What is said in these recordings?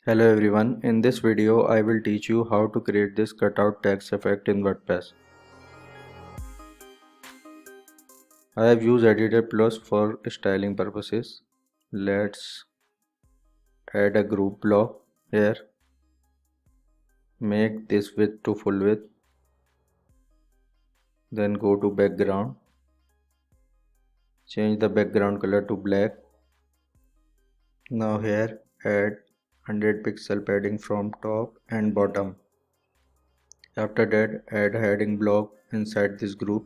Hello everyone, in this video I will teach you how to create this cutout text effect in WordPress. I have used Editor Plus for styling purposes. Let's add a group block here. Make this width to full width. Then go to background. Change the background color to black. Now here add 100 pixel padding from top and bottom. After that add a heading block inside this group.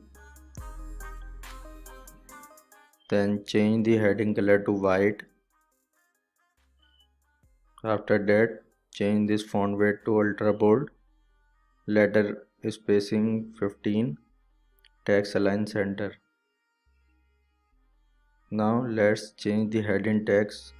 Then change the heading color to white. After that change this font weight to ultra bold, letter spacing 15, text align center. Now let's change the heading text.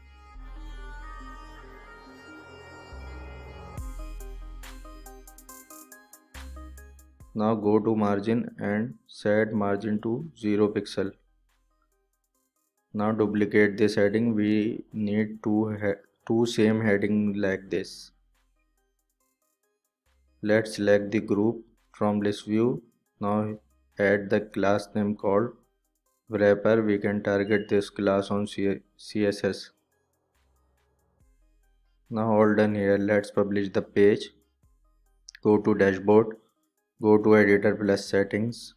Now go to margin and set margin to 0 pixel. Now duplicate this heading. We need two same heading like this. Let's select the group from list view. Now add the class name called wrapper. We can target this class on CSS. Now all done here. Let's publish the page. Go to dashboard. Go to editor plus settings.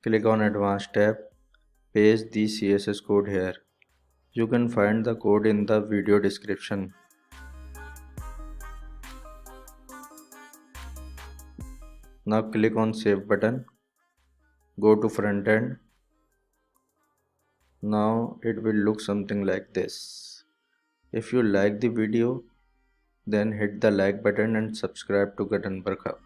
Click on advanced tab. Paste the CSS code here. You can find the code in the video description. Now click on save button. Go to front end. Now it will look something like this. If you like the video, then hit the like button and subscribe to Gutenberg Hub.